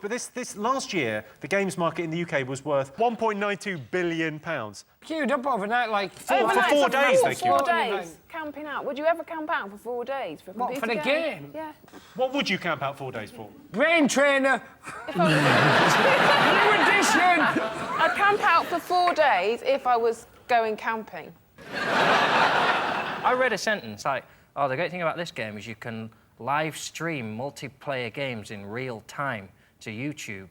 but this last year, the games market in the UK was worth £1.92 billion. Queued up overnight, like... For 4 days, they queued up. 4 days, camping out. Would you ever camp out for 4 days for a computer for the game? Yeah. What would you camp out 4 days for? Brain trainer! New edition! I'd camp out for 4 days if I was going camping. I read a sentence like, oh, the great thing about this game is you can live stream multiplayer games in real time to YouTube.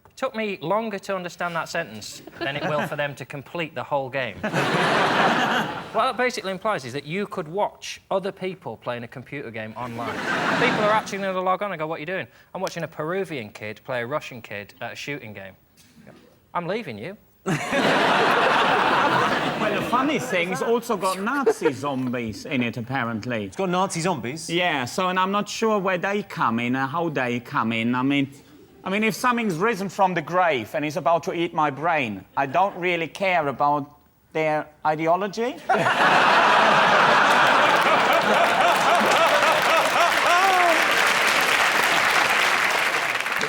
It took me longer to understand that sentence than it will for them to complete the whole game. What that basically implies is that you could watch other people playing a computer game online. People are actually going to log on and go, what are you doing? I'm watching a Peruvian kid play a Russian kid at a shooting game. I'm leaving you. Well, the funny thing, it's also got Nazi zombies in it, apparently. It's got Nazi zombies? Yeah, so, and I'm not sure where they come in and how they come in. I mean, if something's risen from the grave and is about to eat my brain, I don't really care about their ideology.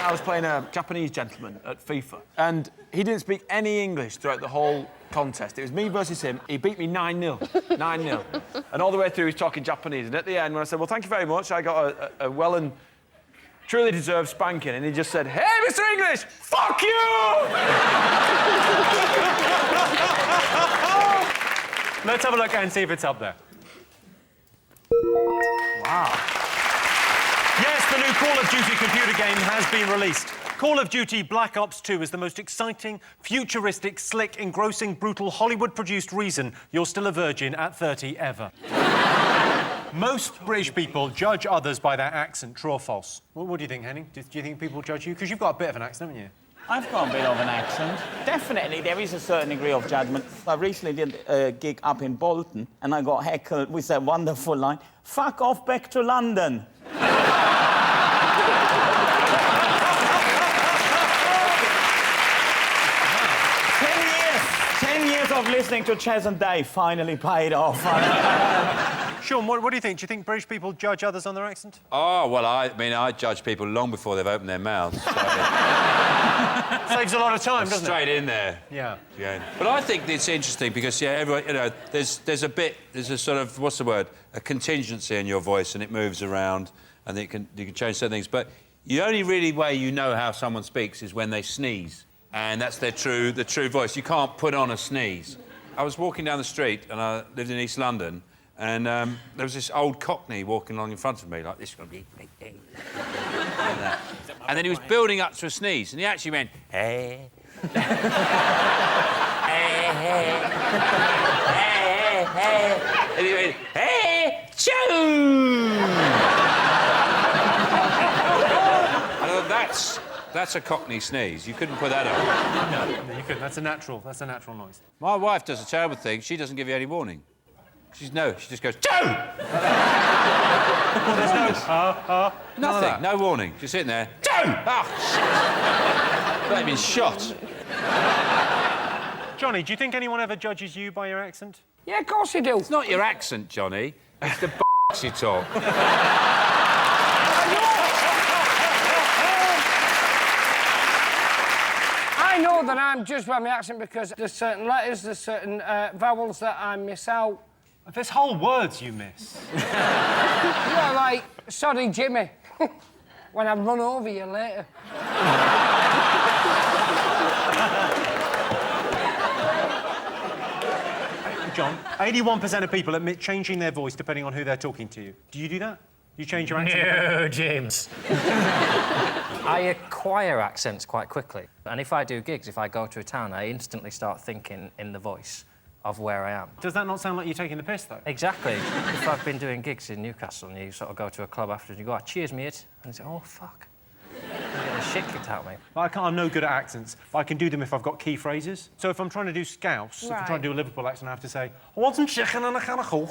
I was playing a Japanese gentleman at FIFA, and he didn't speak any English throughout the whole contest. It was me versus him. He beat me 9-0. 9-0. And all the way through, he was talking Japanese. And at the end, when I said, well, thank you very much, I got a well and truly deserved spanking. And he just said, hey, Mr. English, fuck you! Let's have a look and see if it's up there. Wow. Yes, the new Call of Duty computer game has been released. Call of Duty Black Ops 2 is the most exciting, futuristic, slick, engrossing, brutal, Hollywood-produced reason you're still a virgin at 30 ever. Most British people judge others by their accent, true or false? What do you think, Henning? Do you think people judge you? Because you've got a bit of an accent, haven't you? I've got a bit of an accent. Definitely, there is a certain degree of judgment. I recently did a gig up in Bolton, and I got heckled with that wonderful line, fuck off back to London. 10 years of listening to Chaz and Dave finally paid off. Sean, what do you think? Do you think British people judge others on their accent? Oh, well, I judge people long before they've opened their mouths. So Saves a lot of time, doesn't it? Straight in there. Yeah. But I think it's interesting because, yeah, everyone, you know, there's a sort of, what's the word? A contingency in your voice, and it moves around, and you can change certain things. But the only really way you know how someone speaks is when they sneeze. And that's the true voice. You can't put on a sneeze. I was walking down the street, and I lived in East London, and there was this old Cockney walking along in front of me, like this. And then he was building up to a sneeze, and he actually went, hey. And he went, hey, choo! I thought, that's a Cockney sneeze. You couldn't put that on. No, you couldn't. That's a natural noise. My wife does a terrible thing. She doesn't give you any warning. She just goes, choo! Well, there's Nothing, no warning. Just sitting there, choo! Oh, shit! They've been shot. Johnny, do you think anyone ever judges you by your accent? Yeah, of course you do. It's not your accent, Johnny. It's the you talk. I know that I'm judged by my accent because there's certain letters, there's certain vowels that I miss out. There's whole words you miss. You know, like, sorry, Jimmy, when I run over you later. John, 81% of people admit changing their voice depending on who they're talking to. Do you do that? You change your accent? No, James. I acquire accents quite quickly. And if I do gigs, if I go to a town, I instantly start thinking in the voice of where I am. Does that not sound like you're taking the piss, though? Exactly. If I've been doing gigs in Newcastle and you sort of go to a club after and you go, oh, cheers, mate, and you say, oh, fuck. You get the shit kicked out of me. I'm no good at accents, but I can do them if I've got key phrases. So if I'm trying to do Scouse, if I'm trying to do a Liverpool accent, I have to say, I want some chicken and a can of Coke.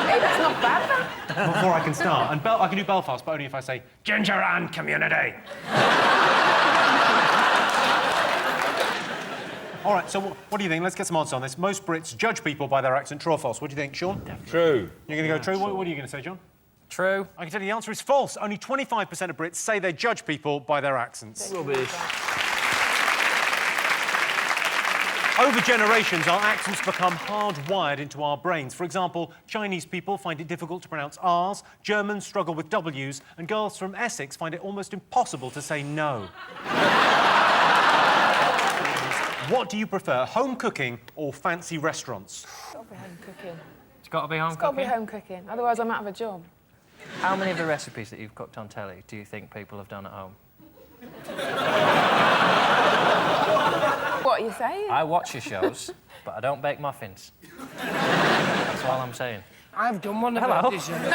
Hey, that's not bad, though. Before I can start. And I can do Belfast, but only if I say, Ginger and Community. All right, so what do you think? Let's get some odds on this. Most Brits judge people by their accent, true or false? What do you think, Sean? True. You're going to go true? What are you going to say, John? True. I can tell you the answer is false. Only 25% of Brits say they judge people by their accents. Rubbish. Over generations, our accents become hardwired into our brains. For example, Chinese people find it difficult to pronounce R's, Germans struggle with W's, and girls from Essex find it almost impossible to say no. What do you prefer, home cooking or fancy restaurants? It's got to be home cooking. It's got to be home It's got to be cooking. home cooking. Otherwise, I'm out of a job. How many of the recipes that you've cooked on telly do you think people have done at home? What are you saying? I watch your shows, but I don't bake muffins. That's all I'm saying. I've done one of Hello. those. No, look.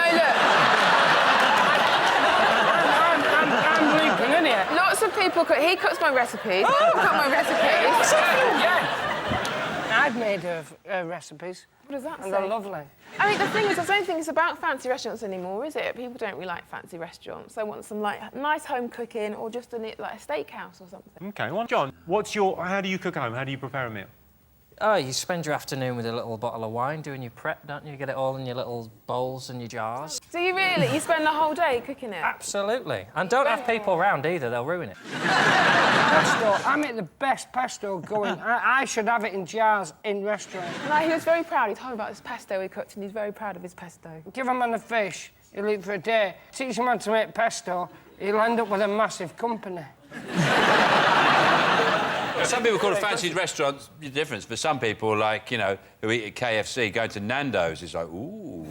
I'm leaping in here. Lots of people cook. He cooks my recipes. I cook my recipes. Yeah. I've made recipes. What does that And say? they're lovely. I mean, the thing is, I don't think it's about fancy restaurants anymore, is it? People don't really like fancy restaurants. They want some, like, nice home cooking or just like a steakhouse or something. OK, well, John, how do you cook at home? How do you prepare a meal? Oh, you spend your afternoon with a little bottle of wine doing your prep, don't you? You get it all in your little bowls and your jars. Do you really? You spend the whole day cooking it? Absolutely. And don't have people around either, they'll ruin it. Pesto. I make the best pesto going. I should have it in jars in restaurants. No, he was very proud. He told me about his pesto he cooked, and he's very proud of his pesto. Give a man a fish, he'll eat for a day. Teach a man to make pesto, he'll end up with a massive company. Some people call a fancied restaurant the difference. For some people, like, you know, who eat at KFC, going to Nando's is like, ooh.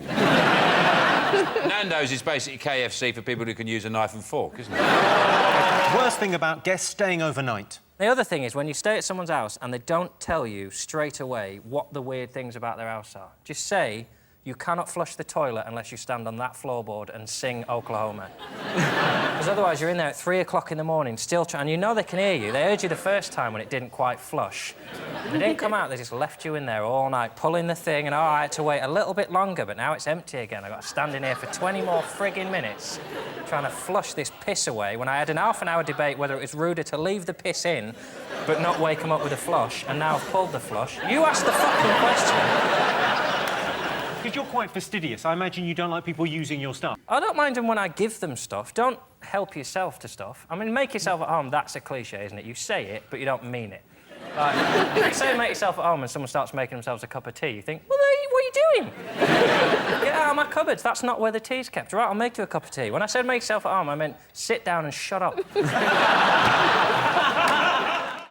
Nando's is basically KFC for people who can use a knife and fork, isn't it? Worst thing about guests staying overnight? The other thing is when you stay at someone's house and they don't tell you straight away what the weird things about their house are. Just say, you cannot flush the toilet unless you stand on that floorboard and sing Oklahoma. Because otherwise you're in there at 3 o'clock in the morning still trying, and you know they can hear you. They heard you the first time when it didn't quite flush. They didn't come out, they just left you in there all night pulling the thing, and I had to wait a little bit longer, but now it's empty again. I've got to stand in here for 20 more frigging minutes trying to flush this piss away when I had an half-an-hour debate whether it was ruder to leave the piss in but not wake them up with a flush, and now I've pulled the flush. You asked the fucking question. Because you're quite fastidious. I imagine you don't like people using your stuff. I don't mind them when I give them stuff. Don't help yourself to stuff. I mean, make yourself at home, that's a cliche, isn't it? You say it, but you don't mean it. Like, if you say make yourself at home and someone starts making themselves a cup of tea, you think, well, what are you doing? Get out of my cupboards, that's not where the tea's kept. Right, I'll make you a cup of tea. When I said make yourself at home, I meant sit down and shut up.